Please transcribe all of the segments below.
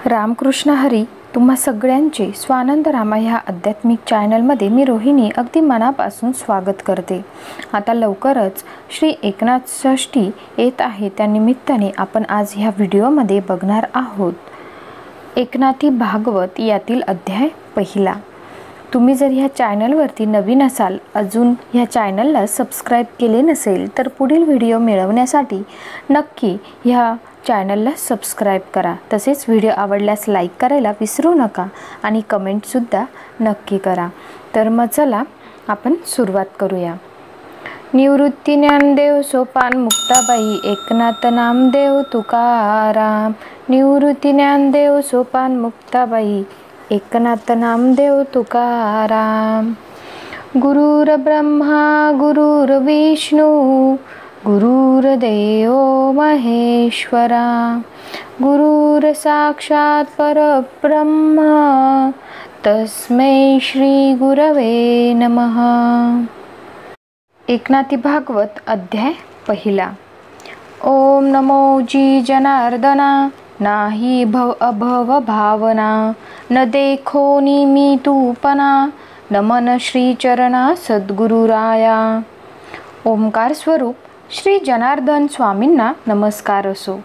रामकृष्ण हरी तुम्हा सगळ्यांचे स्वानंद रामा ह्या आध्यात्मिक चॅनलमध्ये मी रोहिणी अगदी मनापासून स्वागत करते। आता लवकरच श्री एकनाथ षष्ठी येत आहे, त्या निमित्ताने आपण आज ह्या व्हिडिओमध्ये बघणार आहोत एकनाथी भागवत यातील अध्याय पहिला। तुम्ही जर ह्या चॅनलवरती नवीन असाल, अजून ह्या चॅनलला सबस्क्राईब केले नसेल तर पुढील व्हिडिओ मिळवण्यासाठी नक्की ह्या चॅनलला सबस्क्राईब करा। तसेच व्हिडिओ आवडल्यास लाईक करायला विसरू नका आणि कमेंटसुद्धा नक्की करा। तर मग चला आपण सुरुवात करूया। निवृत्ती ज्ञानदेव सोपान मुक्ताबाई एकनाथ नामदेव तुकाराम। निवृत्ती ज्ञानदेव सोपान मुक्ताबाई एकनाथ नामदेव तुकाराम। गुरुर ब्रह्मा गुरुर विष्णू गुरुर्देव महेश्वरा गुरुर साक्षात परब्रह्म तस्मै श्री गुरवे नमः। एकनाथी भागवत अध्याय पहिला। ओम नमो जी जनार्दना नाही भव अभव भावना न देखो निमी तूपना नमन श्री चरणा सद्गुरुराया। ओंकार स्वरूप श्री जनार्दन स्वामींना नमस्कार असो।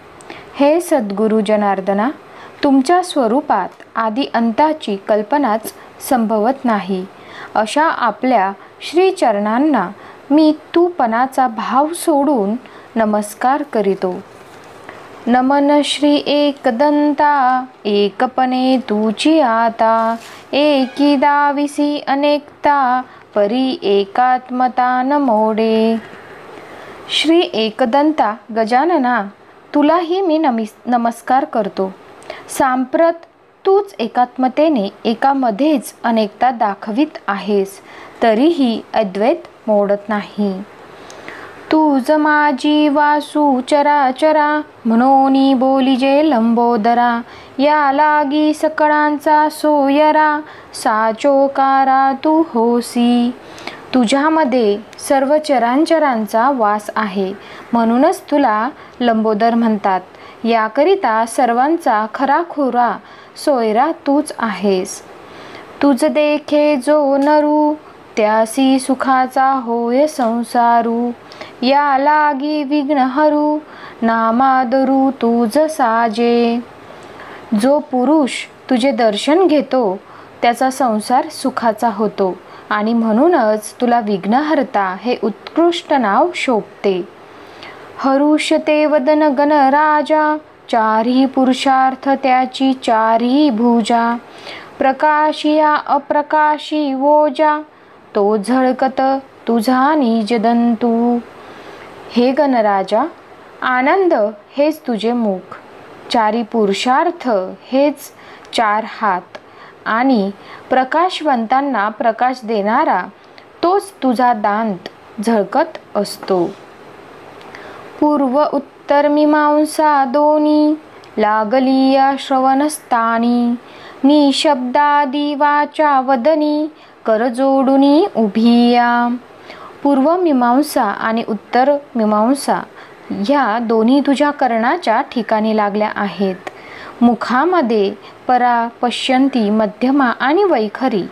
हे सद्गुरु जनार्दना, तुमच्या स्वरूपात आदी अंताची कल्पनाच संभवत नाही, अशा आपल्या श्री चरणांना मी तूपणाचा भाव सोडून नमस्कार करीतो। नमन श्री एकदंता एकपणे तुची आता एकी दाविसी अनेकता परी एकात्मता न मोडे। श्री एकदंता गजानना, तुलाही मी नमस्कार करतो। सांप्रत तूच एकात्मतेने एकामध्येच अनेकता दाखवित आहेस, तरीही अद्वैत मोडत नाही। तुझ माझी वासू चराचरा म्हणून बोलिजे लंबोदरा या लागी सकळांचा सोयरा साचोकारा तू होसी। तुझ्यामध्ये सर्व चरांचरांचा वास आहे, म्हणूनच तुला लंबोदर म्हणतात। याकरिता सर्वांचा खराखुरा सोयरा तूच आहेस। तुझ देखे जो नरू त्यासी सुखाचा होय संसारू या लागी विघ्न हरू नामादरू तुझ साजे। जो पुरुष तुझे दर्शन घेतो त्याचा संसार सुखाचा होतो आणि म्हणूनच तुला विघ्नहर्ता हे उत्कृष्ट नाव शोभते। हरुषते वदन गणराजा चारही पुरुषार्थ त्याची चारही भुजा प्रकाशिया अप्रकाशी ओजा तो झळकत तुझा निजदंतू। हे गणराजा, आनंद हेच तुझे मुख, चारी पुरुषार्थ हेच चार हात आणि प्रकाशवंतांना प्रकाश देणारा तोच तुझा दांत झळकत असतो। पूर्व उत्तर मीमांसा दोन्ही लागली या श्रवणस्थानी निशब्दादी वाचा वदनी कर जोडुनी उभिया। पूर्व मीमांसा आणि उत्तर मीमांसा ह्या दोन्ही तुझ्या कर्णाच्या ठिकाणी लागल्या आहेत। मुखामध्ये परा पश्यंती मध्यमा आणि वैखरी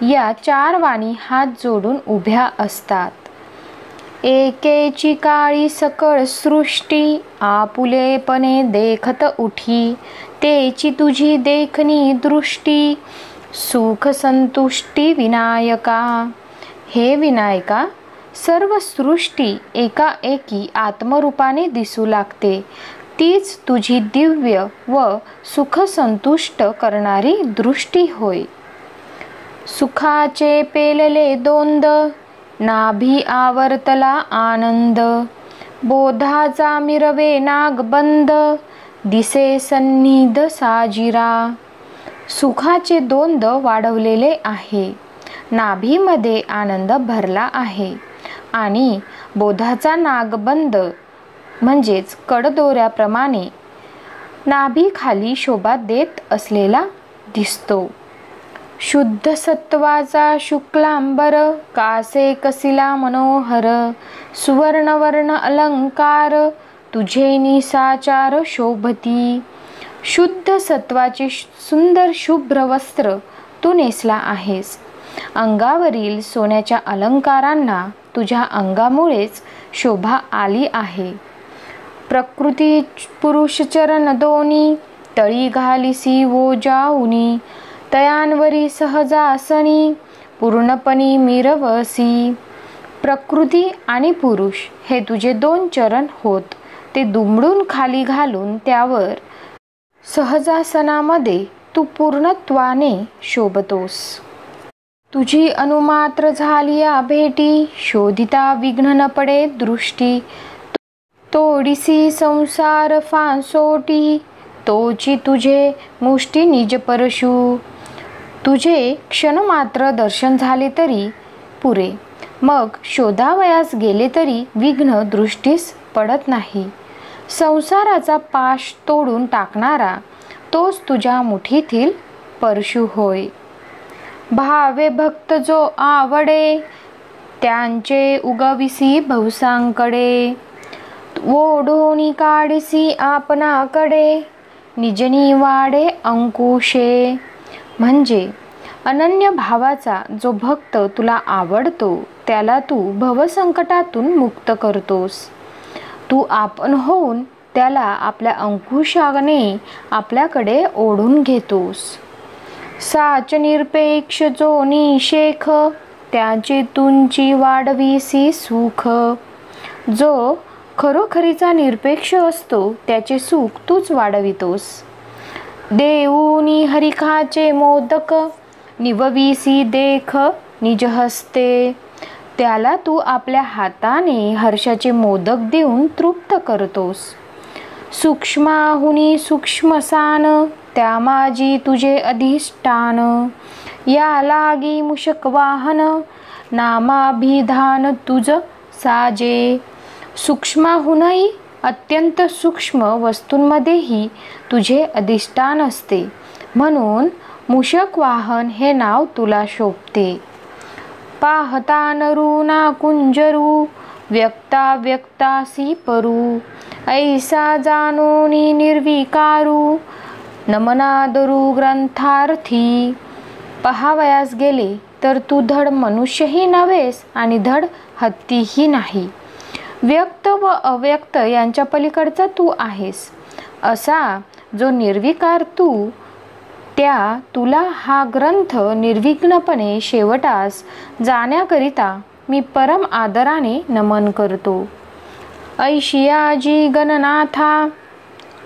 या चार वाणी हात जोडून उभ्या असतात। एकेची काळी सकळ सृष्टी आपुलेपणे देखत उठी तेची तुझी देखणी दृष्टी सुख संतुष्टी विनायका। हे विनायका, सर्व सृष्टी एकाएकी आत्मरूपाने दिसू लागते, तीच तुझी दिव्य व सुख संतुष्ट करणारी दृष्टी होय। सुखाचे पेलले दोंद नाभी आवर्तला आनंद बोधाचा मिरवे नागबंद दिसे सन्निध साजिरा। सुखाचे दोंद वाढवलेले आहे, नाभीमध्ये आनंद भरला आहे आणि बोधाचा नागबंद म्हणजेच कडदोऱ्याप्रमाणे नाभीखाली शोभा देत असलेला दिसतो। शुद्ध सत्वाचा शुक्लांबर कासे कसिला मनोहर सुवर्णवर्ण अलंकार तुझे निसाचार शोभती। शुद्ध सत्वाचे सुंदर शुभ्र वस्त्र तू नेसला आहेस. अंगावरील सोन्याच्या अलंकारांना तुझ्या अंगामुळेच शोभा आली आहे. प्रकृती पुरुष चरण दोनी तळी घालिसी ओजाऊनी तयांवरी सहजासनी पूर्णपणी मिरवसी. प्रकृती आणि पुरुष हे तुझे दोन चरण होत. ते दुमडून खाली घालून त्यावर सहजासनामध्ये तू पूर्णत्वाने शोभतोस. तुझी अनुमात्र झालिया भेटी शोधिता विघ्न न पडे दृष्टी. तोडिसी संसार फांसोटी तोची तुझे मुष्टी निज परशु. तुझे क्षणमात्र दर्शन झाले तरी पुरे, मग शोधावयास गेले तरी विघ्न दृष्टीस पडत नाही. संसाराचा पाश तोडून टाकणारा तोच तुझ्या मुठीतील परशु होय. भावे भक्त जो आवडे त्यांचे उगविसी भवसांकडे. ओढोनी काढिसी आपणाकडे निजनी वाडे अंकुशे. म्हणजे अनन्य भावाचा जो भक्त तुला आवडतो त्याला तू भवसंकटातून मुक्त करतोस. तू आपण होऊन त्याला आपल्या अंकुशाने आपल्याकडे ओढून घेतोस. साच निरपेक्ष जो निशेख त्याची तुंची वाढविसी सुख. जो खरोखरीचा निरपेक्ष असतो त्याचे सुख तूच वाढवितोस. देऊनी हरिखाचे मोदक निवविसी देख निज हस्ते. त्याला तू आपल्या हाताने हर्षाचे मोदक देऊन तृप्त करतोस. सूक्ष्माहुनी सूक्ष्मसान त्या माझी तुझे अधिष्ठान. या लागी मूषक वाहन नामाभिधान तुझ साजे. सूक्ष्माहूनही अत्यंत सूक्ष्म वस्तूंमध्येही तुझे अधिष्ठान असते, म्हणून मूषक वाहन हे नाव तुला शोभते. पाहता नरू ना कुंजरू व्यक्ता व्यक्तासी परू. ऐसा जानोनी निर्विकारू नमनादरू ग्रंथार्थी. पहावयास गेले तर तू धड मनुष्यही नव्हेस आणि धड हत्तीही नाही. व्यक्त व अव्यक्त यांच्या पलीकडचा तू आहेस. असा जो निर्विकार तू, त्या तुला हा ग्रंथ निर्विघ्नपणे शेवटास जाण्याकरिता मी परम आदराने नमन करतो. ऐशियाजी गणनाथा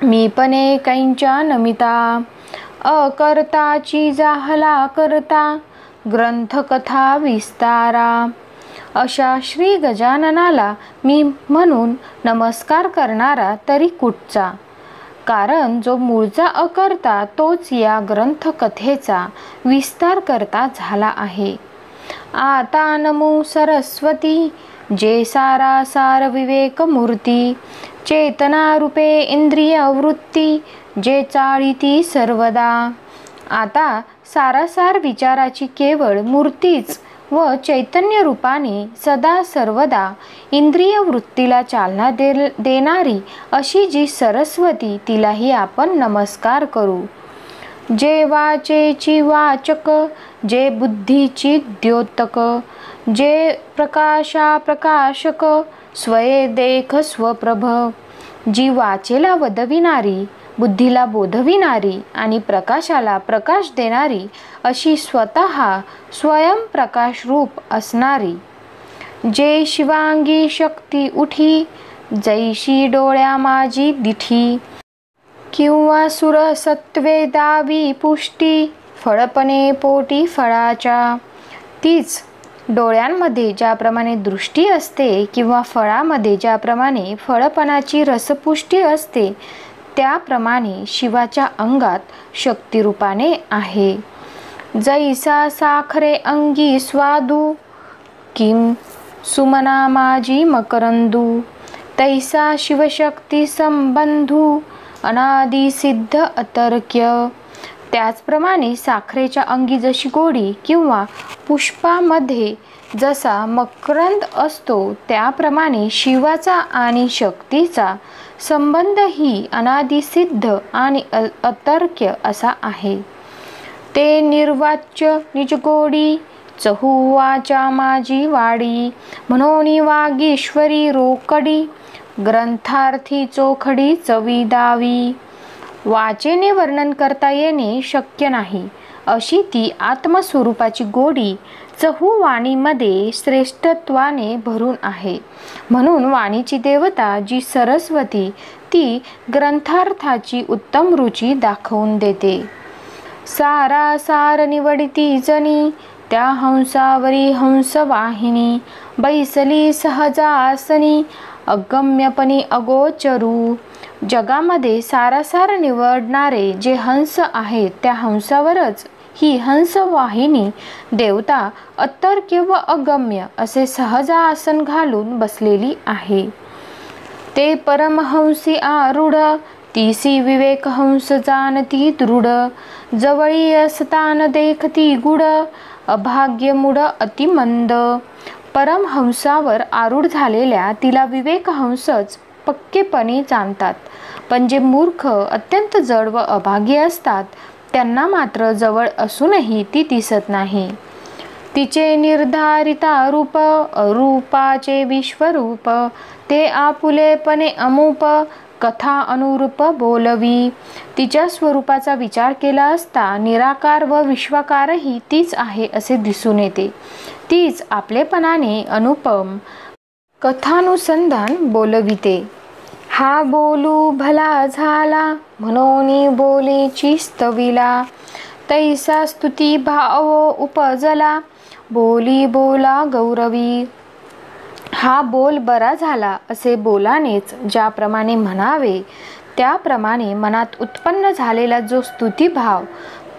मीपणे कैंच्या नमिता. अकर्ताची जाहला करता ग्रंथकथा विस्तारा. अशा श्री गजाननाला मी म्हणून नमस्कार करणारा तरी कुठचा, कारण जो मूळचा अकर्ता तोच या ग्रंथकथेचा विस्तार करता झाला आहे. आता नमो सरस्वती जे सारासार विवेक मूर्ती. चेतना रूपे इंद्रिय वृत्ती जे चाळीती सर्वदा. आता सारासार विचाराची केवळ मूर्तीच व चैतन्य रूपाने सदा सर्वदा इंद्रिय वृत्तीला चालना देणारी अशी जी सरस्वती, तिलाही आपण नमस्कार करू. जे वाचेची वाचक जे बुद्धीची द्योतक. जे प्रकाशा प्रकाशक स्वये देख स्वप्रभ. जी वाचेला वदविणारी, बुद्धीला बोधविणारी आणि प्रकाशाला प्रकाश देणारी अशी स्वतः स्वयं प्रकाश रूप असणारी. जे शिवांगी शक्ती उठी जैशी डोळ्या माझी दिठी. किंवा सुर सत्वे दावी पुष्टी फळपणे पोटी फळाच्या. तीच डोळ्यांमध्ये ज्याप्रमाणे दृष्टी असते किंवा फळामध्ये ज्याप्रमाणे फळपणाची रसपुष्टी असते, त्याप्रमाणे शिवाच्या अंगात शक्तिरूपाने आहे. जैसा साखरे अंगी स्वादू किम सुमना माझी मकरंदू. तैसा शिवशक्ती संबंधू अनादि सिद्ध अतर्क्य. त्याचप्रमाणे साखरेच्या अंगी जशी गोडी किंवा पुष्पामध्ये जसा मकरंद असतो, त्याप्रमाणे शिवाचा आणि शक्तीचा संबंध ही अनादिसिद्ध आणि अतर्क्य असा आहे. ते निर्वाच्य निजगोडी चहुवाचा माझी वाडी, म्हणून वागीश्वरी रोकडी ग्रंथार्थी चोखडी चविदावी. वाचेने वर्णन करता येणे शक्य नाही अशी ती आत्मस्वरूपाची गोडी चहुवाणीमध्ये श्रेष्ठत्वाने भरून आहे. म्हणून वाणीची देवता जी सरस्वती ती ग्रंथार्थाची उत्तम रुची दाखवून देते. सारा सार निवडिती जनी त्या हंसावरी हंसवाहिनी, बैसली सहजासनी अगम्यपणी अगोचरू. जगामध्ये सारासार निवडणारे जे हंस आहेत, त्या हंसावरच ही हंसवाहिनी देवता अतर्क्य व अगम्य असे सहजासन घालून बसलेली आहे. ते परमहंसी आरूढ तीसी विवेक हंस जाणती दृढ, जवळी असतान देखती गुड अभाग्य मूढ अतिमंद. परमहंसावर आरूढ झालेल्या तिला विवेक हंसच पक्केपणे जाणतात, पण जे मूर्ख अत्यंत जड व अभागी असतात त्यांना मात्र जवळ असूनही ती दिसत नाही. तिचे निर्धारिता रूप अरूपाचे विश्वरूप, ते आपुलेपणे अमूप कथा अनुरूप बोलवी. तिच्या स्वरूपाचा विचार केला असता निराकार व विश्वाकारही तीच आहे असे दिसून येते. तीच आपलेपणाने अनुपम कथानुसंधान बोलविते. हा बोलू भला झाला म्हणून बोलेची स्तविला, तैसा स्तुती भाव उपजला बोली बोला गौरवी. हा बोल बरा झाला असे बोलानेच ज्याप्रमाणे म्हणावे, त्याप्रमाणे मनात उत्पन्न झालेला जो स्तुतिभाव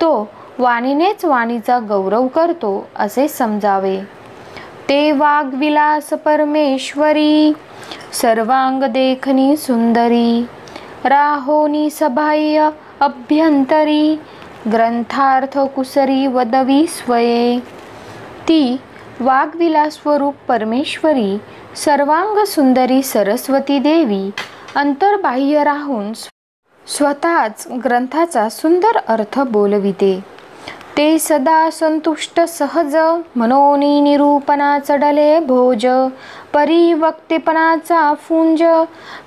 तो वाणीनेच वाणीचा गौरव करतो असे समजावे. ते वाग्विलास परमेश्वरी सर्वांग देखणी सुंदरी, राहोनी सबाह्य अभ्यंतरी ग्रंथार्थ कुसरी वदवी स्वये. ती वाग्विलास स्वरूप परमेश्वरी सर्वांग सुंदरी सरस्वती देवी अंतर्बाह्य राहून स्वतःच ग्रंथाचा सुंदर अर्थ बोलविते. ते सदा संतुष्ट सहज म्हणून निरूपणा चढले भोज, परिवक्तेपणाचा फुंज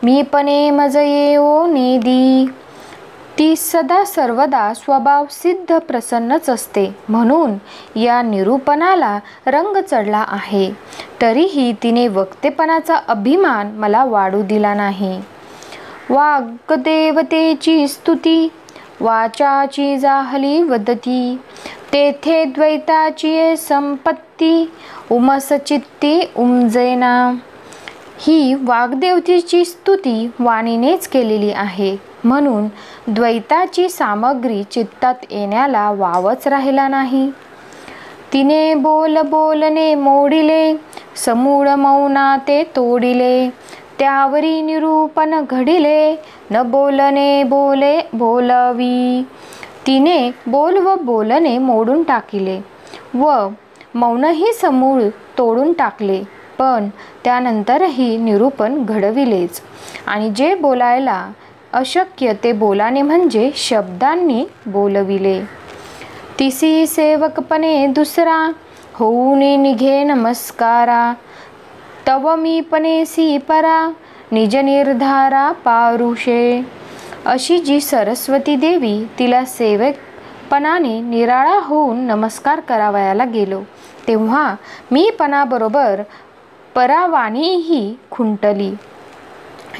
मीपणे मज येओ नेदी. ती सदा सर्वदा स्वभाव सिद्ध प्रसन्नच असते, म्हणून या निरूपणाला रंग चढला आहे. तरीही तिने वक्तेपणाचा अभिमान मला वाढू दिला नाही. वाग्देवतेची स्तुती वाचाची जाहली वदती, तेथे द्वैताची संपत्ती उमस चित्ती उमजेना. ही वाग्देवतेची स्तुती वाणीनेच केलेली आहे, म्हणून द्वैताची सामग्री चित्तात येण्याला वावच राहिला नाही. तिने बोल बोलणे मोडिले समूळ मौना ते तोडिले, त्यावरी निरूपण घडिले न बोलणे बोले बोलवी. तिने बोल व बोलणे मोडून टाकिले व मौनही समूळ तोडून टाकले, पण त्यानंतरही निरूपण घडविलेच. आणि जे बोलायला अशक्य ते बोलाने म्हणजे शब्दांनी बोलविले. तिसी सेवकपणे दुसरा होऊन निघे नमस्कारा, तव मी पणेसी परा निज निर्धारा पारुषे. अशी जी सरस्वती देवी तिला सेवकपणाने निराळा होऊन नमस्कार गेलो, तेव्हा मी पणाबरोबर परावाणीही खुंटली.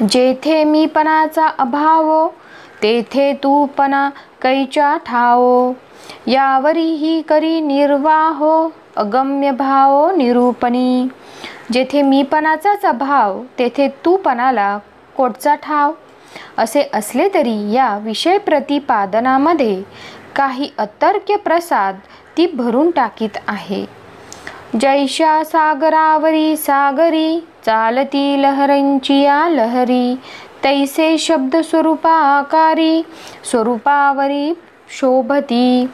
जेथे मी पणाचा अभाव तेथे तू पणा कैच्या ठावो, यावरीही करी निर्वाहो अगम्य भाव निरूपणी. जेथे मीपणाचाच अभाव तेथे तूपणाला कोटचा ठाव. असे असले तरी या विषय प्रतिपादनामध्ये काही अतर्क्य प्रसाद ती भरून टाकीत आहे. जैशा सागरावरी सागरी चालती लहरींची या लहरी, तैसे शब्द स्वरूपाकारी स्वरूपावरी शोभती.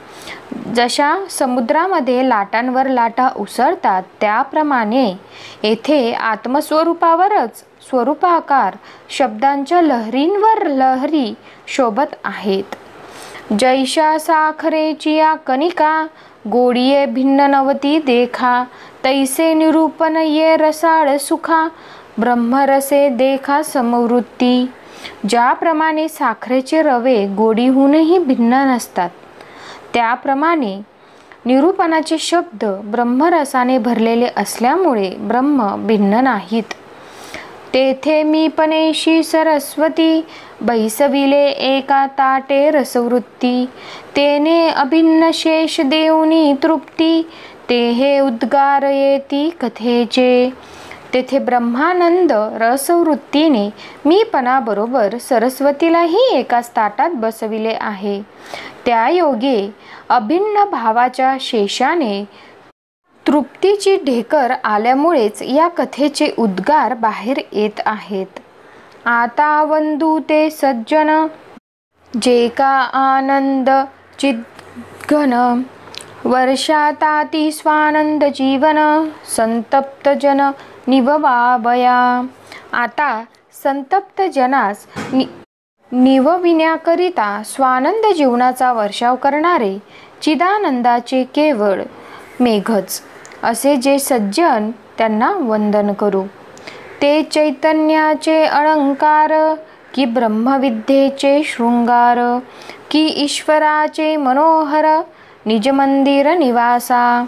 जशा समुद्रामध्ये लाटांवर लाटा उसळतात त्याप्रमाणे येथे आत्मस्वरूपावरच स्वरूपाकार शब्दांच्या लहरींवर लहरी शोभत आहेत. जैशा साखरेची या कणिका गोडिये भिन्न नवती देखा, तैसे निरूपण ये रसाळ सुखा ब्रह्मरसे देखा समवृत्ती. ज्याप्रमाणे साखरेचे रवे गोडीहूनही भिन्न नसतात त्याप्रमाणे निरूपणाचे शब्द ब्रह्मरसाने भरलेले असल्यामुळे ब्रह्म भिन्न नाहीत. तेथे मी पणेशी सरस्वती बैसविले एका ताटे रसवृत्ती, तेने अभिन्न शेष देऊनी तृप्ती, ते हे उद्गार येती कथेचे. तेथे ब्रह्मानंद रसवृत्तीने मीपणाबरोबर सरस्वतीलाही एकाच ताटात बसविले आहे. त्या योगे अभिन्न भावाच्या शेषाने तृप्तीची ढेकर आल्यामुळेच या कथेचे उद्गार बाहेर येत आहेत. आता वंदू ते सज्जन जे का आनंद चिद्घन, वर्षाताती स्वानंद जीवन संतप्त जन निववावया. आता संतप्त जनास निवविण्याकरिता स्वानंद जीवनाचा वर्षाव करणारे चिदानंदाचे केवळ मेघच असे जे सज्जन त्यांना वंदन करू. ते चैतन्याचे अलंकार की ब्रह्मविद्येचे शृंगार, की ईश्वराचे मनोहर निजमंदिर निवासा.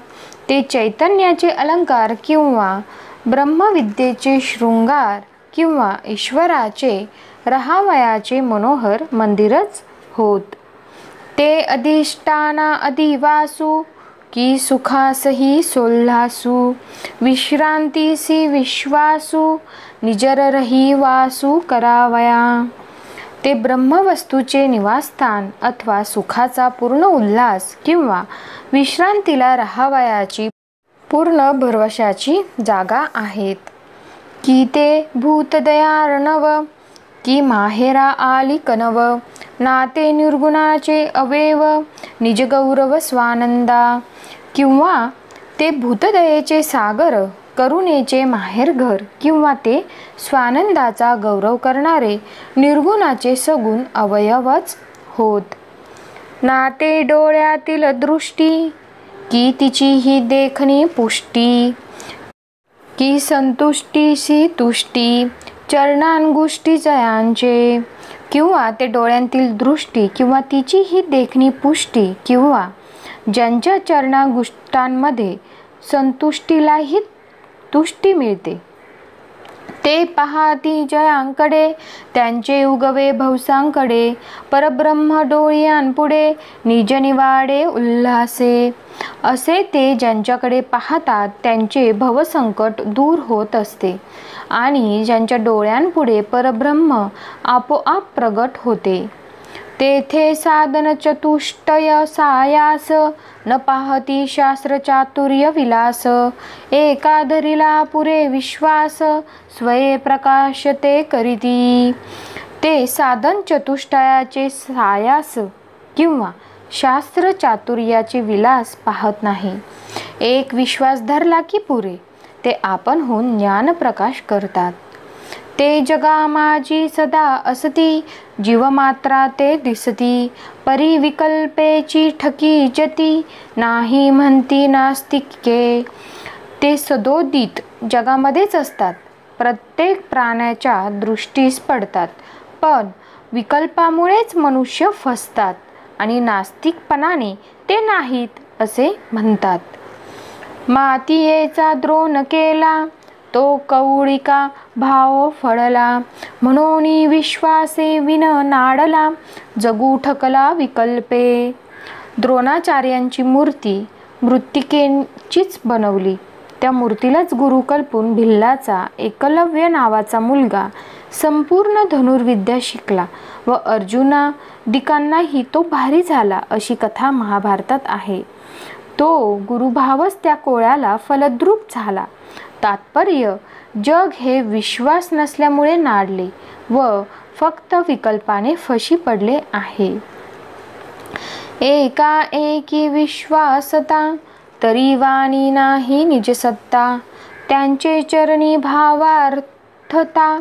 ते चैतन्याचे अलंकार किंवा ब्रह्मविद्येचे शृंगार किंवा ईश्वराचे रहावयाचे मनोहर मंदिरच होत. ते अधिष्ठाना अधिवासू की सुखासही सोल्हासू, विश्रांतीसी विश्वासू निजर रही वासू करावया. ते ब्रह्मवस्तूचे निवासस्थान अथवा सुखाचा पूर्ण उल्हास किंवा विश्रांतीला राहावयाची पूर्ण भरवशाची जागा आहेत. की ते भूतदयार्णव की माहेरा आली कनव, नाते निर्गुणाचे अवेव निजगौरव स्वानंदा. किंवा ते भूतदयेचे सागर करुणेचे माहेरघर किंवा ते स्वानंदाचा गौरव करणारे निर्गुणाचे सगुण अवयवच होत. नाते डोळ्यातील दृष्टी की तिची ही देखणी पुष्टी, की संतुष्टीसी तुष्टी चरणांगुष्टी जयांचे. किंवा ते डोळ्यांतील दृष्टी किंवा तिची ही देखणी पुष्टी किंवा ज्यांच्या चरणागुष्टांमध्ये संतुष्टीलाही तुष्टी मिळते ते पाहाती जयांकडे, त्यांचे उगवे भवसांकडे. परब्रह्म डोळ्यांपुढे निज निवाडे उल्हासे. असे ते ज्यांच्याकडे पाहतात त्यांचे भवसंकट दूर होत असते आणि ज्यांच्या डोळ्यांपुढे परब्रह्म आपोआप प्रगट होते. तेथे साधन चतुष्टय सायास न पाहती शास्त्र चातुर्य विलास, एका धरिला पुरे विश्वास स्वये प्रकाश ते करीती. ते साधन चतुष्टयाचे सायास किंवा शास्त्र चातुर्याचे विलास पाहत नाही. एक विश्वास धरला की पुरे ते आपणहून ज्ञानप्रकाश करतात. ते जगा माझी सदा असती जीवमात्रा ते दिसती, परिविकल्पेची ठकी जती नाही म्हणती नास्तिके. ते सदोदित जगामध्येच असतात, प्रत्येक प्राण्याच्या दृष्टीस पडतात, पण विकल्पामुळेच मनुष्य फसतात आणि नास्तिकपणाने ते नाहीत असे म्हणतात. मातीयेचा द्रोण केला तो कवळिका भाव फळला, म्हणून विश्वासे विन नाडला जगू ठकला विकल्पे. द्रोणाचार्यांची मूर्ती मृत्तिकेचीच बनवली. त्या मूर्तीलाच गुरु कल्पून भिल्लाचा एकलव्य नावाचा मुलगा संपूर्ण धनुर्विद्या शिकला व अर्जुनादिकांनाही तो भारी झाला अशी कथा महाभारतात आहे. तो गुरुभावच त्या कोळ्याला फलद्रूप झाला. तात्पर्य, जग हे विश्वास नसल्यामुळे नाडले व फक्त विकल्पाने फशी पडले आहे. एका एकी विश्वासता, तरी वाणी नाही निज सत्ता. त्यांचे चरणी भावार्थता,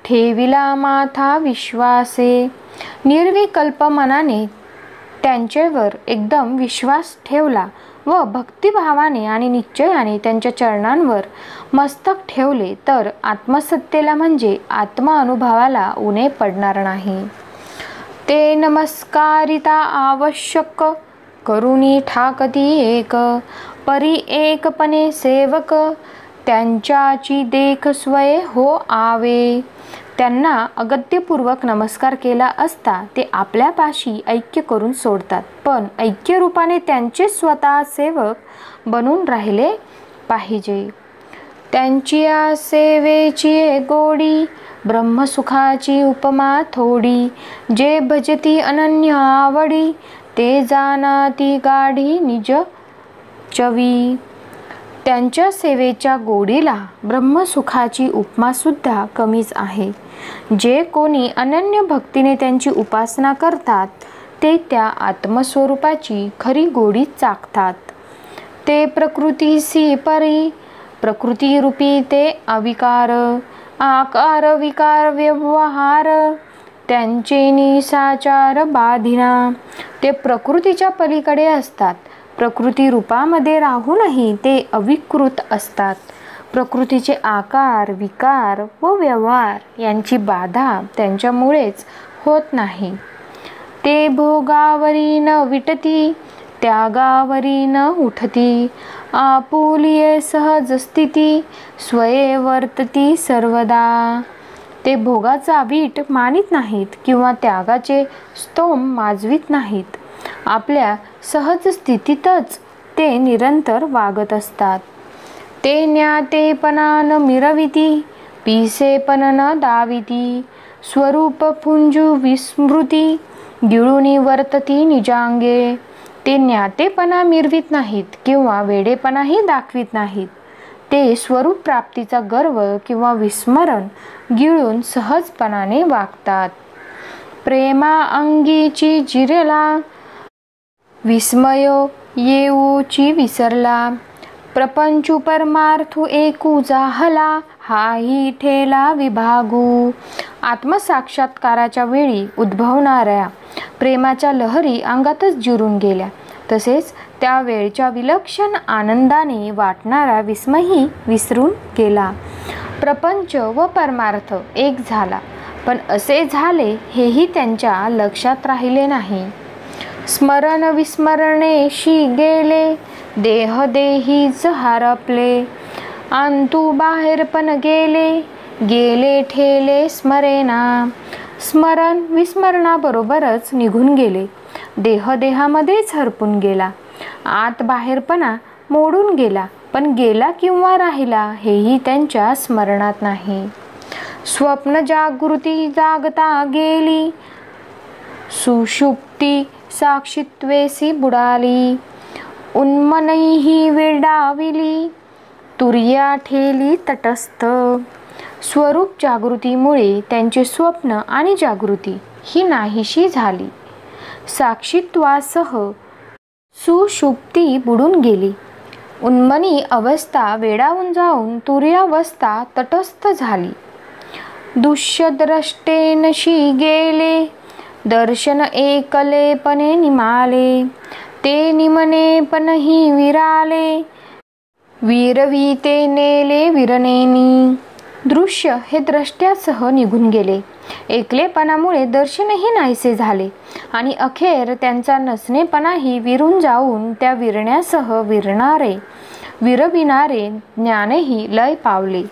ठेविला माथा विश्वासे. निर्विकल्प मनाने त्यांचेवर एकदम विश्वास ठेवला व भक्तिभावाने आणि निश्चयाने त्यांच्या चरणांवर मस्तक ठेवले तर आत्मसत्तेला म्हणजे आत्मानुभवाला उणे पडणार नाही. ते नमस्कारिता आवश्यक, करुणी ठाकती एक. परी एकपणे सेवक, त्यांच्याची देख स्वये हो आवे. त्यांना अगत्यपूर्वक नमस्कार केला असता ते आपल्यापाशी ऐक्य करून सोडतात, पण ऐक्यरूपाने त्यांचे स्वतः सेवक बनून राहिले पाहिजे. त्यांची या सेवेची गोडी, ब्रह्मसुखाची उपमा थोडी. जे भजती अनन्य आवडी, ते जानाती गाढी निज चवी. त्यांच्या सेवेच्या गोडीला ब्रह्मसुखाची उपमासुद्धा कमीच आहे. जे कोणी अनन्य भक्तीने त्यांची उपासना करतात ते त्या आत्मस्वरूपाची खरी गोडी चाखतात. ते प्रकृतीसी परी, प्रकृतीरूपी ते अविकार. आकार विकार व्यवहार, त्यांचे निसाचार बाधिना. ते प्रकृतीच्या पलीकडे असतात. प्रकृती रूपामध्ये राहूनही ते अविकृत असतात. प्रकृतीचे आकार विकार व व्यवहार यांची बाधा त्यांच्यामुळेच होत नाही. ते भोगावरी न विटती, त्यागावरी न उठती. आपुलिये सहज स्थिती, स्वये वर्तती सर्वदा. ते भोगाचा वीट मानित नाहीत किंवा त्यागाचे स्तोम माजवित नाहीत. आपल्या सहज स्थितीतच ते निरंतर वागत असतात. ते ज्ञातेपणा न मिरविती, पिसेपण न दाविती. स्वरूप पुंजू विस्मृती, गिळूनी वर्तती निजांगे. ते ज्ञातेपणा मिरवित नाहीत किंवा वेडेपणाही दाखवित नाहीत. ते स्वरूप प्राप्तीचा गर्व किंवा विस्मरण गिळून सहजपणाने वागतात. प्रेमा अंगीची जिरला, विस्मयो येऊची विसरला. प्रपंचू परमार्थू एकू जाहला, हाही ठेला विभागू. आत्मसाक्षात्काराच्या वेळी उद्भवणाऱ्या प्रेमाच्या लहरी अंगातच जिरून गेल्या. तसेच त्यावेळच्या विलक्षण आनंदाने वाटणारा विस्मयही विसरून गेला. प्रपंच व परमार्थ एक झाला, पण असे झाले हेही त्यांच्या लक्षात राहिले नाही. स्मरण विस्मरणेशी गेले, देह देहीच हरपले. अंतू बाहेर पण गेले, गेले ठेले स्मरेना. स्मरण विस्मरणाबरोबरच निघून गेले, देह देहामध्येच हरपून गेला. आत बाहेरपणा मोडून गेला, पण गेला किंवा राहिला हेही त्यांच्या स्मरणात नाही. स्वप्न जागृती जागता गेली, सुषुप्ती साक्षित्वेसी बुडाली. उन्मनही वेडाविली, तुर्या ठेली तटस्थ. स्वरूप जागृतीमुळे त्यांचे स्वप्न आणि जागृती ही नाहीशी झाली. साक्षीत्वासह सुषुप्ती बुडून गेली. उन्मनी अवस्था वेडावून जाऊन तुर्यावस्था तटस्थ झाली. दृश्यद्रष्टेनशी गेले, दर्शन एकलेपणे निमाले. ते निमनेपणही विराले, विरविते नेले विरनेनी. दृश्य हे द्रष्ट्यासह निघून गेले. एकलेपणामुळे दर्शनही नाहीसे झाले आणि अखेर त्यांचा नसणेपणाही विरून जाऊन त्या विरण्यासह विरविणारे ज्ञानही लय पावले.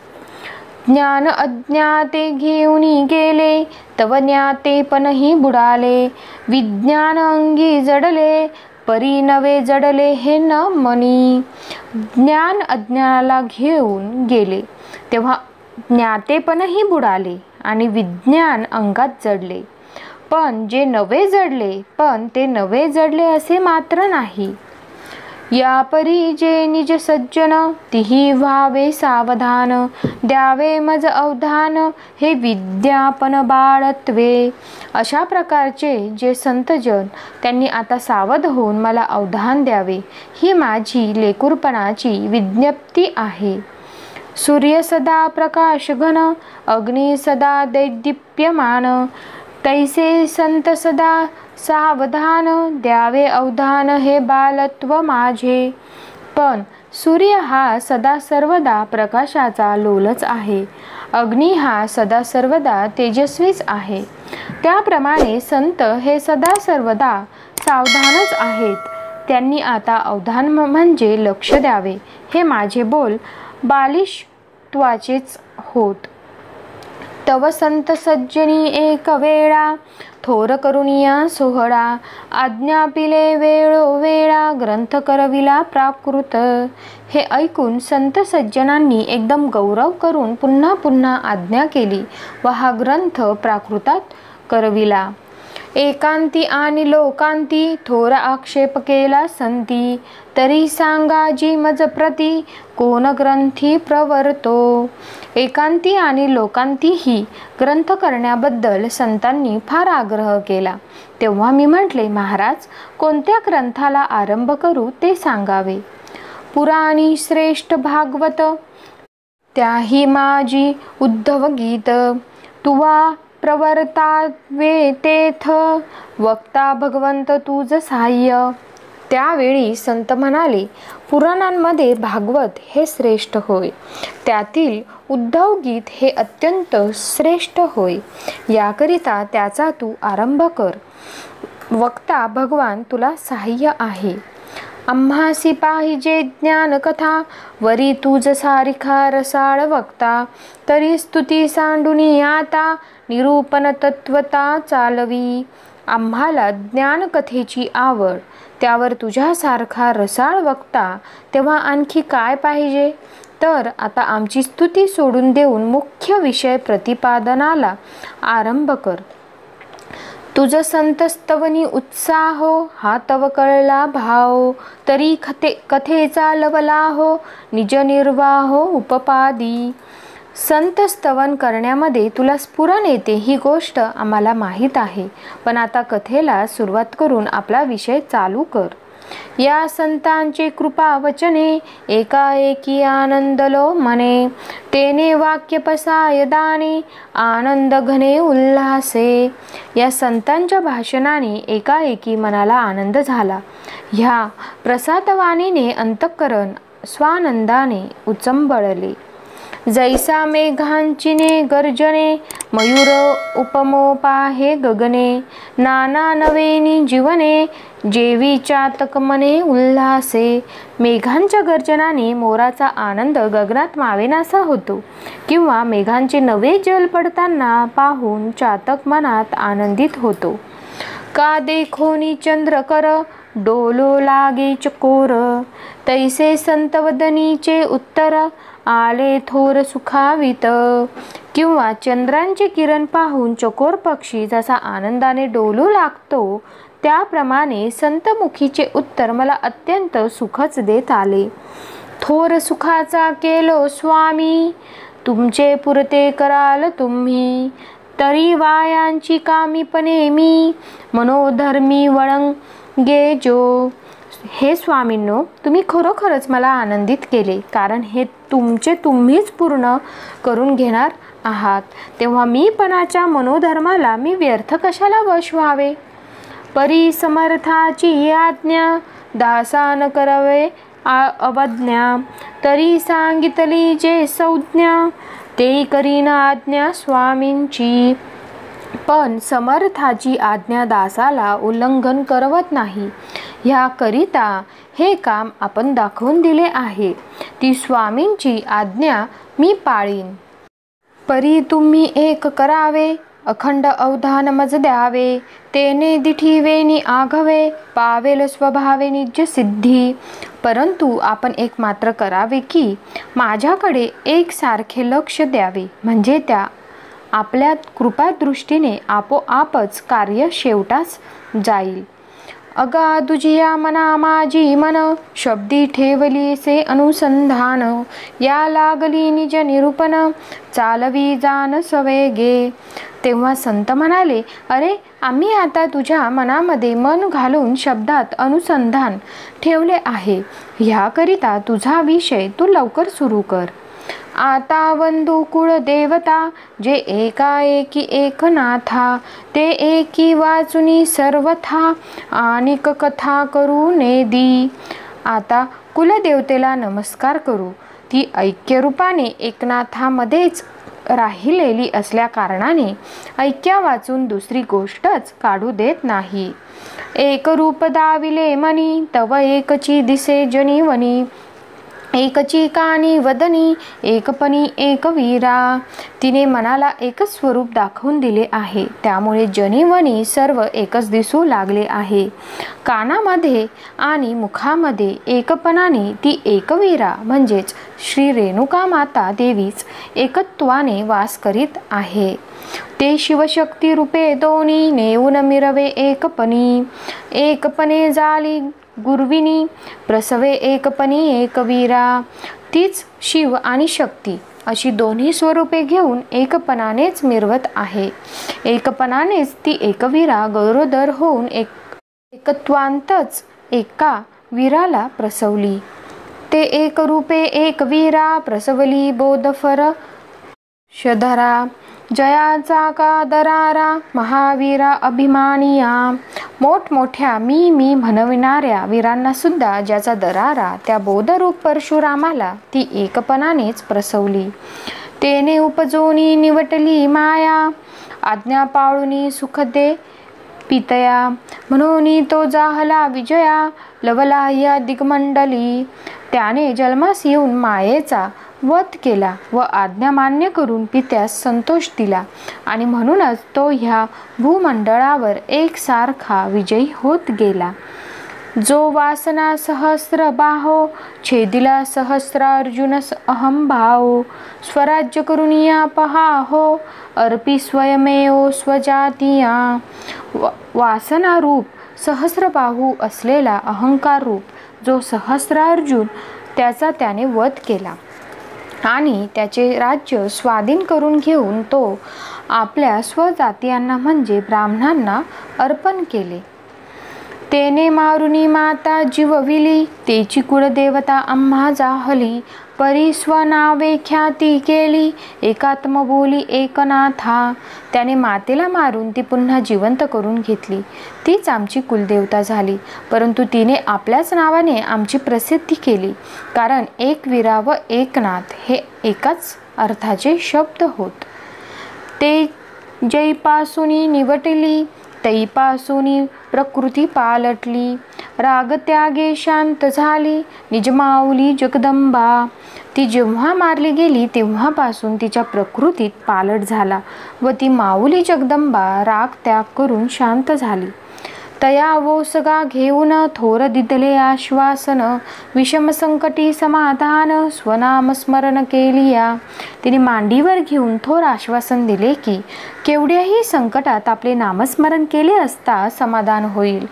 ज्ञान अज्ञाते घेऊनी गेले, तव ज्ञातेपणही बुडाले. विज्ञान अंगी जडले, परी नवे जडले हे न मनी. ज्ञान अज्ञानाला घेऊन गेले तेव्हा ज्ञातेपणही बुडाले आणि विज्ञान अंगात जडले. पण जे नवे जडले, पण ते नवे जडले असे मात्र नाही. या परी जे निज सज्जन तिही व्हावे सावधान, द्यावे मज अवधान हे विद्यापन बाळत्वे. अशा प्रकारचे जे संतजन त्यांनी आता सावध होऊन मला अवधान द्यावे, ही माझी लेकुरपणाची विज्ञप्ती आहे. सूर्य सदा प्रकाश घन, अग्नी सदा दैदीप्यमान, तैसे संत सदा सावधान, द्यावे अवधान हे बालत्व माझे. पण सूर्य हा सदा सर्वदा प्रकाशाचा लोलच आहे, अग्नी हा सदा सर्वदा तेजस्वीच आहे. त्याप्रमाणे संत हे सदा सर्वदा सावधानच आहेत. त्यांनी आता अवधान म्हणजे लक्ष द्यावे. हे माझे बोल बालिशत्वाचेच होत. तव संत सज्जनी एक वेळा, थोर करुनिया सोहळा, आज्ञा पिले वेळोवेळा, ग्रंथ करविला प्राकृत. हे ऐकून संत सज्जनांनी एकदम गौरव करून पुन्हा पुन्हा आज्ञा केली व हा ग्रंथ प्राकृतात करविला. एकांती आणि लोकांती थोर आक्षेप केला संती, तरी सांगाजी मज प्रती कोण ग्रंथी प्रवर्तो. एकांती आणि लोकांतीही ग्रंथ करण्याबद्दल संतांनी फार आग्रह केला. तेव्हा मी म्हटले, महाराज, कोणत्या ग्रंथाला आरंभ करू ते सांगावे. पुराणी श्रेष्ठ भागवत, त्याही माझी उद्धव गीत, तुवा प्रवर्तावे तेथ, वक्ता भगवंत तुझ सहाय्य. त्यावेळी संत म्हणाले, पुराणांमध्ये भागवत हे श्रेष्ठ होय, त्यातील उद्धव गीत हे अत्यंत श्रेष्ठ होय. याकरिता त्याचा तू आरंभ कर. वक्ता भगवान तुला सहाय्य आहे. आम्हासी पाहिजे ज्ञान कथा, वरी तुझ सारिखा रसाळ वक्ता, तरी स्तुती सांडुनी आता, निरूपण तत्वता चालवी. आम्हाला ज्ञानकथेची आवड, त्यावर तुझ्यासारखा रसाळ वक्ता, तेव्हा आणखी काय पाहिजे. तर आता आमची स्तुती सोडून देऊन मुख्य विषय प्रतिपादनाला आरंभ कर. तुझ संतस्तवनी उत्साहो, हा तव कळला भाव, तरी कथेचा लवलाहो, निज निर्वाहो उपपादी. संत स्तवन करण्यामध्ये तुला स्फुरण येते ही गोष्ट आम्हाला माहीत आहे, पण आता कथेला सुरुवात करून आपला विषय चालू कर. या संतांचे कृपा वचने, एकाएकी आनंदलो मने, तेने वाक्य पसाय दाने, आनंद घने उल्हासे. या संतांच्या भाषणाने एकाएकी मनाला आनंद झाला. ह्या प्रसादवाणीने अंतःकरण स्वानंदाने उचंबळले. जैसा मेघांचिने गर्जने, मयूर उपमोपाहे गगने, नाना नवेनी जीवने, जेवी चातक मने उल्हासे. मेघांच्या गर्जनाने मोराचा आनंद गगनात मावेनासा होतो, किंवा मेघांचे नवे जल पडताना पाहून चातक मनात आनंदित होतो. का देखोनी चंद्रकर, डोलो लागे चकोर, तैसे संतवदनीचे उत्तर, आले थोर सुखावित. किंवा चंद्रांचे किरण पाहून चकोर पक्षी जसा आनंदाने डोलू लागतो, त्याप्रमाणे संतमुखीचे उत्तर मला अत्यंत सुखच देत आले. थोर सुखाचा केलो स्वामी, तुमचे पुरते कराल तुम्ही, तरी वायांची कामीपणे मी, मनोधर्मी वळंगे जो. हे स्वामींनो, तुम्ही खरोखरच मला आनंदित केले, कारण हे तुमचे तुम्हीच पूर्ण करून घेणार आहात. तेव्हा मीपणाच्या मनोधर्माला मी व्यर्थ कशाला वश व्हावे. परी समर्थाची आज्ञा, दासान करावे अवज्ञा, तरी सांगितली जे संज्ञा, ते करीन आज्ञा स्वामींची. पण समर्थाची आज्ञा दासाला उल्लंघन करवत नाही. ह्याकरिता हे काम आपण दाखवून दिले आहे. ती स्वामींची आज्ञा मी पाळीन. परी तुम्ही एक करावे, अखंड अवधान मज द्यावे, तेने दिठीवेनी आघवे, पावेल स्वभावे निज सिद्धी. परंतु आपण एक मात्र करावे की माझ्याकडे एकसारखे लक्ष द्यावे, म्हणजे त्या आपल्या कृपादृष्टीने आपोआपच कार्य शेवटास जाईल. अगा तुझिया मना माझी मन, शब्दी ठेवली से अनुसंधान. या लागली निज निरूपण, चालवी जान सवेगे. तेव्हा संत म्हणाले, अरे आम्ही आता तुझ्या मनामध्ये मन घालून शब्दात अनुसंधान ठेवले आहे. ह्याकरिता तुझा विषय तू लवकर सुरू कर. आता वंदू कुळ देवता, जे एकाएकी एकनाथा. ते एकी वाचुनी सर्वथा, आणिक कथा करू नेदी. आता कुलदेवतेला नमस्कार करू. ती ऐक्यरूपाने एकनाथामध्येच राहिलेली असल्या कारणाने ऐक्या वाचून दुसरी गोष्टच काढू देत नाही. एक रूप दाविले मनी, तव एकची दिसे जनीवनी. एकची कानी वदनी, एकपणी एकवीरा. तिने मनाला एकच स्वरूप दाखवून दिले आहे. त्यामुळे जनीवनी सर्व एकच दिसू लागले आहे. कानामध्ये आणि मुखामध्ये एकपणाने ती एकवीरा म्हणजेच श्री रेणुका माता देवीच एकत्वाने वास करीत आहे. ते शिवशक्ती रूपे दोन्ही, नेऊन मिरवे एकपणी. एकपणे जाली गुरविनी, प्रसवे एकपणी एकवीरा. तीच शिव आणि शक्ती अशी दोन्ही स्वरूपे घेऊन एकपणानेच मिरवत आहे. एकपणानेच ती एकवीरा गौरोदर होऊन एकत्वांतच एका वीराला प्रसवली. ते एक रूपे एकवीरा, प्रसवली बोधफर शधरा. जयाचा का दरारा, महावीरा अभिमानिया. मोठमोठ्या मी म्हणविणाऱ्या वीरांना सुद्धा ज्याचा दरारा त्या बोधरूप परशुरामाला ती एकपणानेच प्रसवली. तेने उपजोनी निवटली माया, आज्ञा पाळुनी सुख दे पितया. म्हणून तो जाहला विजया, लवला या दिग्मंडली. त्याने जन्मास येऊन मायेचा वध केला व आज्ञा मान्य करून पित्यास संतोष दिला, आणि म्हणूनच तो ह्या भूमंडळावर एकसारखा विजयी होत गेला. जो वासना सहस्र बाहो, छेदिला सहस्रार्जुन अहंभाव. स्वराज्य करुनिया पहाहो, अर्पी स्वयमेव स्वजातीया. वासना रूप सहस्रबाहू असलेला अहंकार रूप जो सहस्रार्जुन त्याचा त्याने वध केला आणि त्याचे राज्य स्वाधीन करून घेऊन तो आपल्या स्वजातीयांना म्हणजे ब्राह्मणांना अर्पण केले. तेने मारुनी माता जीवविली, तेची कुळदेवता आम्हा जाहली. परी स्वनावे ख्याती केली, एकात्म बोली एकनाथा. त्याने मातेला मारून ती पुन्हा जिवंत करून घेतली. तीच आमची कुलदेवता झाली. परंतु तिने आपल्याच नावाने आमची प्रसिद्धी केली, कारण एकवीरा व एकनाथ हे एकाच अर्थाचे शब्द होत. ते जैपासुनी निवटली, तैपासुनी प्रकृती पालटली. राग त्यागे शांत झाली, निजमाऊली जगदंबा. ती जेव्हा मारली गेली तेव्हापासून तिच्या प्रकृतीत पालट झाला व ती माऊली जगदंबा राग त्याग करून शांत झाली. तया वोसगा घेऊन थोर दिदले आश्वासन, विषम संकटी समाधान स्वनाम स्मरण केलिया. तिने मांडीवर घेऊन थोर आश्वासन दिले की केवढ्याही संकटात आपले नामस्मरण केले असता समाधान होईल.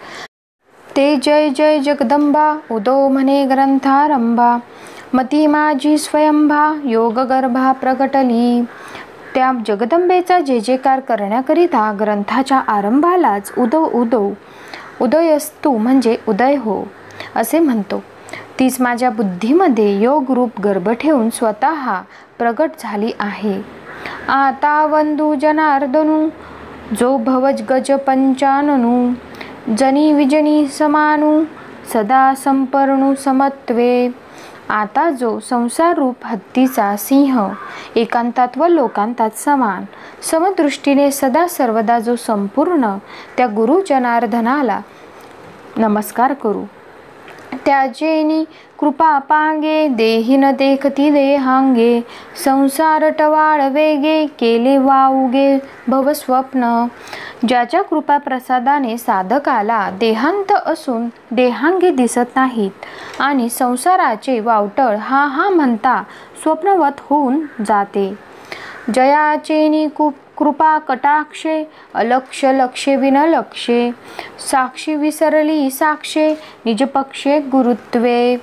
ते जय जय जगदंबा, उदो म्हणे ग्रंथारंभा. मती माझी स्वयंभा, योगगर्भा प्रगटली. त्या जगदंबेचा जय जयकार करण्याकरिता ग्रंथाच्या आरंभालाच उदो उदो उदयस्तु म्हणजे उदय हो असे म्हणतो. तीच माझ्या बुद्धीमध्ये योगरूप गर्भ ठेवून स्वतः प्रगट झाली आहे. आता वंदू जनार्दनू, जो भवज गज पंचाननू. जनी विजनी समानू, सदा संपर्णू समत्वे. आता जो संसार रूप हत्तीचा सिंह एकांतात व लोकांतात समान समदृष्टीने सदा सर्वदा जो संपूर्ण त्या गुरु जनार्दनाला नमस्कार करू. त्याजेनी कृपा पांगे, देहीन देखती देहांगे. संसार टवाळ वेगे, केले वाऊगे भवस्वप्न. ज्याच्या कृपा प्रसादाने साधकाला देहांत असून देहांगे दिसत नाहीत आणि संसाराचे वावटळ हा म्हणता स्वप्नवत होऊन जाते. जयाचेनी कृपा कटाक्षे अलक्ष लक्षे विनलक्षे साक्षी विसरली साक्षे निजपक्षे गुरुत्वे.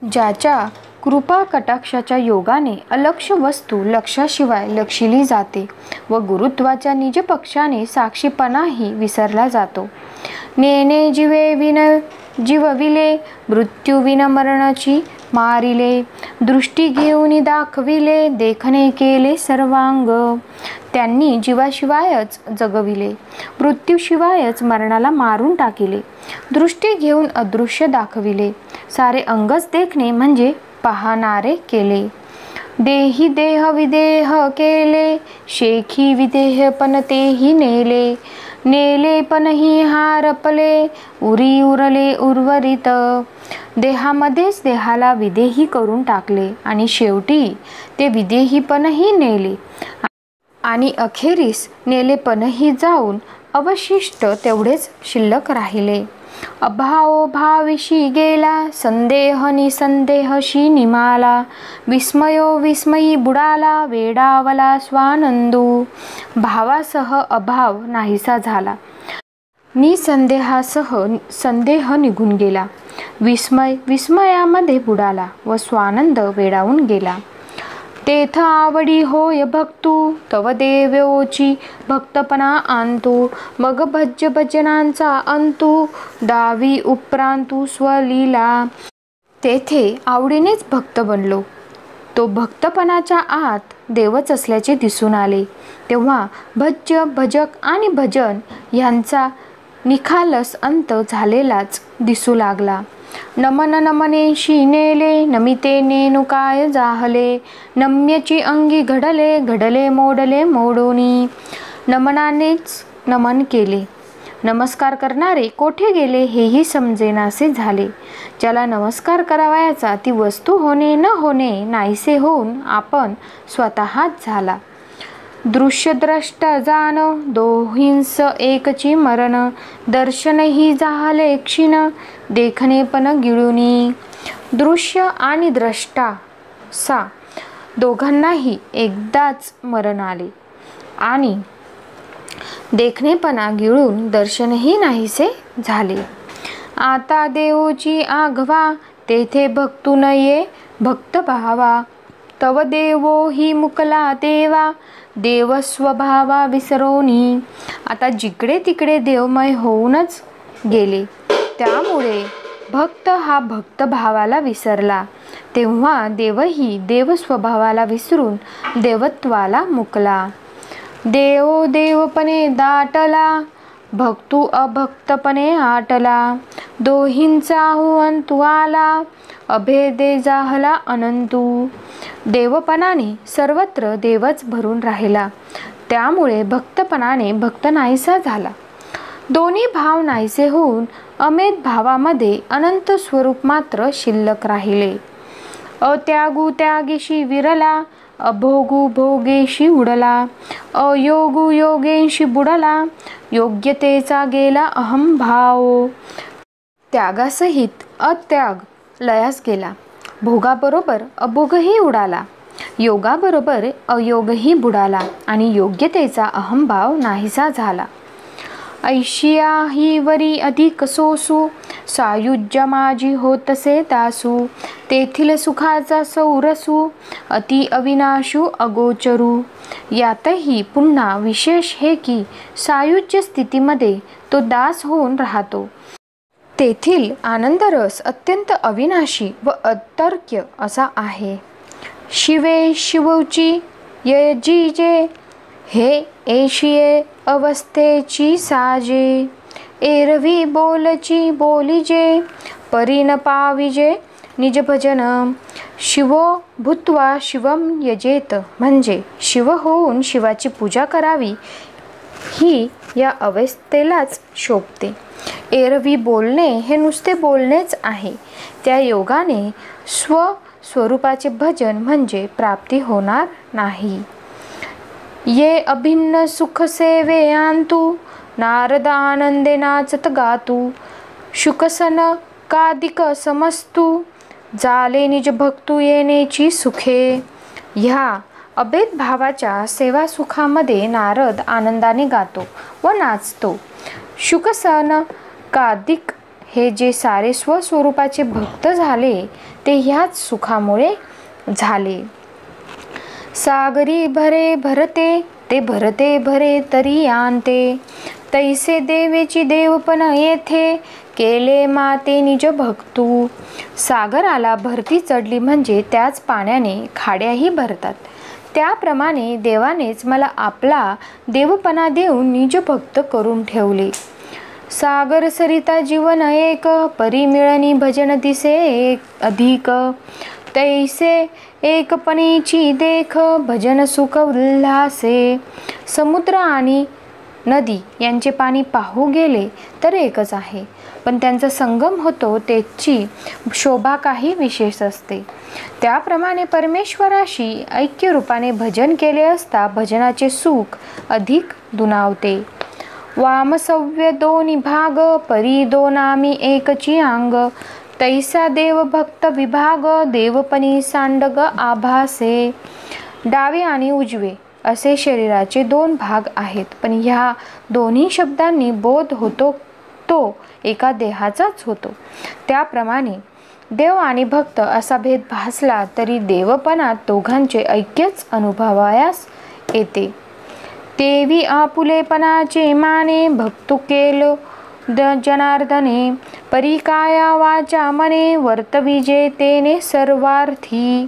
ज्याच्या कृपा कटाक्षाच्या योगाने अलक्ष वस्तू लक्षाशिवाय लक्षिली जाते व गुरुत्वाच्या निजपक्षाने साक्षीपणाही विसरला जातो. नेने जीवे विन जीवविले मृत्यू विन मरणाची मारिले दृष्टी घेऊन दाखविले देखणे केले सर्वांग. त्यांनी जीवाशिवायच जगविले मृत्यूशिवायच मरणाला मारून टाकिले दृष्टी घेऊन अदृश्य दाखविले सारे अंगच देखणे म्हणजे पाहणारे केले. देही देह विदेह केले शेखी विदेह पण तेही नेले नेले पणही हारपले उरी उरले उर्वरित. देहामध्येच देहाला विदेही करून टाकले आणि शेवटी ते विदेहीपणही नेले आणि अखेरीस नेलेपणही जाऊन अवशिष्ट तेवढेच शिल्लक राहिले. अभाव भाविशी गेला संदेह निसंदेहशी निमाला विस्मयो विस्मयी बुडाला वेडावला स्वानंदू. भावासह अभाव नाहीसा झाला निसंदेहासह संदेह निघून गेला विस्मय विस्मयामध्ये बुडाला व स्वानंद वेडावून गेला. तेथ आवडी होय भक्तू तव देवोची भक्तपणा आणतो मग भज्य भजनांचा अंतू दावी उपरांतू स्वलीला. तेथे आवडीनेच भक्त बनलो तो भक्तपणाच्या आत देवच असल्याचे दिसून आले तेव्हा भज्य भजक आणि भजन यांचा निखालस अंत झालेलाच दिसू लागला. नमन नमनेशी नेले नमिते नेनु काय जाहले नम्यची अंगी घडले घडले मोडले मोडोनी. नमनानेच नमन केले नमस्कार करणारे कोठे गेले हेही समजेनासे झाले. ज्याला नमस्कार करावयाचा ती वस्तू होणे न होणे नाहीसे होऊन आपण स्वतःच झाला. दृश्यद्रष्ट जाण दोहींस एकची मरण दर्शनही झाले क्षीण देखणे पण गिळुनी. दृश्य आणि द्रष्टा सा दोघांनाही एकदाच मरण आले आणि देखणेपणा गिळून दर्शनही नाहीसे झाले. आता देवोची आघवा तेथे भक्तू नये भक्त भावा तव देवो ही मुकला देवा देव स्वभावा विसरोनी. आता जिकडे तिकडे देवमय होऊनच गेले त्यामुळे भक्त हा भक्त भावाला विसरला तेव्हा देवही देव स्वभावाला विसरून देवत्वाला मुकला. देवो देवपणे दाटला भक्तू अभक्तपणे आटला दोहींचा अंतू आला अभेदे जाहला अनंतू. देवपणाने सर्वत्र देवच भरून राहिला त्यामुळे भक्तपणाने भक्त नाहीसा झाला. दोन्ही भाव नाहीसे होऊन अमेत भावामध्ये अनंत स्वरूप मात्र शिल्लक राहिले. अत्यागू त्यागीशी विरला अभोगू भोगेशी उडला अयोगू योगेशी बुडला योग्यतेचा गेला अहम भाव. त्यागासहित अत्याग लयास गेला भोगाबरोबर अभोगही उडाला योगाबरोबर अयोगही बुडाला आणि योग्यतेचा अहंभाव नाहीसा झाला. ऐशिया ही वरी अधिक सोसू सायुज्य माझी होतसे दासू तेथील सुखाचा सौरसू अति अविनाशू अगोचरू. यातही पुन्हा विशेष हे की सायुज्य स्थितीमध्ये तो दास होऊन राहतो. तेथील आनंदरस अत्यंत अविनाशी व अतर्क्य असा आहे. शिवे शिवची यजीजे हे एशिये अवस्थेची साजे एरवी बोलची बोलिजे परीन पाविजे निज भजन. शिवो भूत्वा शिवम यजेत म्हणजे शिव होऊन शिवाची पूजा करावी ही या अवस्थेलाच शोभते. एरवी बोलणे हे नुसते बोलणेच आहे त्या योगाने स्वस्वरूपाचे भजन म्हणजे प्राप्ती होणार नाही. ये अभिन्न सुख सेवे आणतू नारद आनंदे नाचत गातू शुकसन कादिक समस्तू जाले निज भक्तू येण्याची सुखे. ह्या अभेद भावाच्या सेवासुखामध्ये नारद आनंदाने गातो व नाचतो. शुकसन कादिक हे जे सारे स्वस्वरूपाचे भक्त झाले ते ह्याच सुखामुळे झाले. सागरी भरे भरते ते भरते भरे तरी आणते, तैसे देवेची देवपण येथे केले माते निज भक्तू. सागराला भरती चढली म्हणजे त्याच पाण्याने खाड्याही भरतात. त्याप्रमाणे देवानेच मला आपला देवपणा देऊन निज भक्त करून ठेवले. सागर सरिता जीवन एक, परी मिळणी भजन दिसे एक अधिक. तैसे एकपणीची देख, भजन सुख उल्हासे. समुद्र आणि नदी यांचे पाणी पाहू गेले तर एकच आहे, पण त्यांचा संगम होतो त्याची शोभा काही विशेष असते. त्याप्रमाणे परमेश्वराशी ऐक्य रूपाने भजन केले असता भजनाचे सुख अधिक दुणावते. वामसव्य दोन्ही भाग, परी दोनामी एकची अंग. तैसा देव भक्त विभाग, देवपणी सांडग आभासे. डावे आणि उजवे असे शरीराचे दोन भाग आहेत, पण ह्या दोन्ही शब्दांनी बोध होतो तो एका देहाचाच होतो. त्याप्रमाणे देव आणि भक्त असा भेद भासला तरी देवपणात दोघांचे ऐक्यच अनुभवायास येते. तेवी आपुलेपणाचे माने, भक्तु केलो जनार्दने. परी काया वाचा मने, वर्तविजे तेने सर्वार्थी.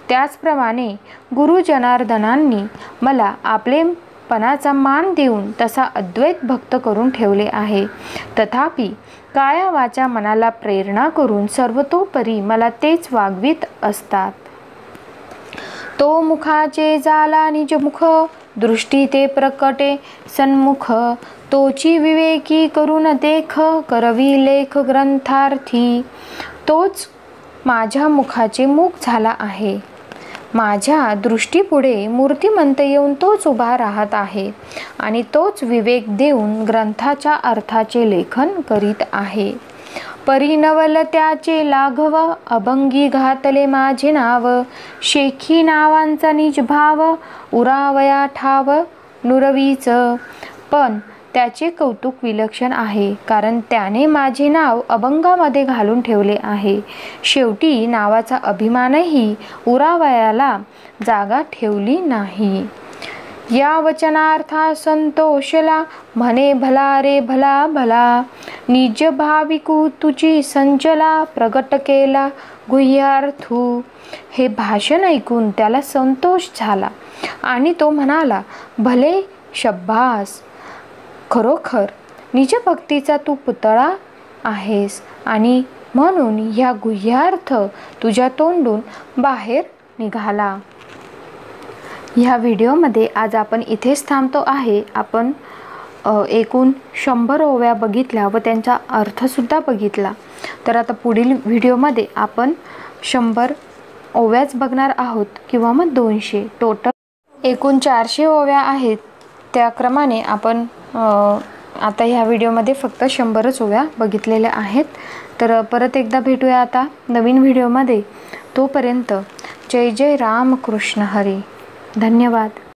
त्याचप्रमाणे गुरु जनार्दनांनी मला आपलेपणाचा मान देऊन तसा अद्वैत भक्त करून ठेवले आहे. तथापि काया वाचा मनाला प्रेरणा करून सर्वतोपरी मला तेच वागवीत असतात. तो मुखाचे जाला निजमुख, दृष्टी ते प्रकटे सन्मुख. तोची विवेकी करून देख, करवी लेख ग्रंथार्थी. तोच माझ्या मुखाचे मुख झाला आहे. माझ्या दृष्टीपुढे मूर्तिमंत येऊन तोच उभा राहत आहे आणि तोच विवेक देऊन ग्रंथाच्या अर्थाचे लेखन करीत आहे. परिणवल त्याचे लाघव, अभंगी घातले माझे नाव. शेखी नावांचा निज भाव, उरावया ठाव नुरवीच. पण त्याचे कौतुक विलक्षण आहे, कारण त्याने माझे नाव अभंगामध्ये घालून ठेवले आहे. शेवटी नावाचा अभिमानही उरावयाला जागा ठेवली नाही. या वचनार्था संतोषला, म्हणे भला रे भला भला. निज भाविकू तुझी संचला, प्रगट केला गुह्यार्थू. हे भाषण ऐकून त्याला संतोष झाला आणि तो म्हणाला, भले शब्बास, खरोखर निजभक्तीचा तू पुतळा आहेस आणि म्हणून ह्या गुह्यार्थ तुझ्या तोंडून बाहेर निघाला. ह्या व्हिडिओमध्ये आज आपण इथेच थांबतो आहे. आपण एकूण 100 ओव्या बघितल्या व त्यांचा अर्थसुद्धा बघितला. तर आता पुढील व्हिडिओमध्ये आपण 100 ओव्याच बघणार आहोत किंवा मग 200. टोटल एकूण 400 ओव्या आहेत. त्याक्रमाने आपण आता ह्या व्हिडिओमध्ये फक्त 100च ओव्या बघितलेल्या आहेत. तर परत एकदा भेटूया आता नवीन व्हिडिओमध्ये. तोपर्यंत जय जय राम कृष्ण हरी. धन्यवाद.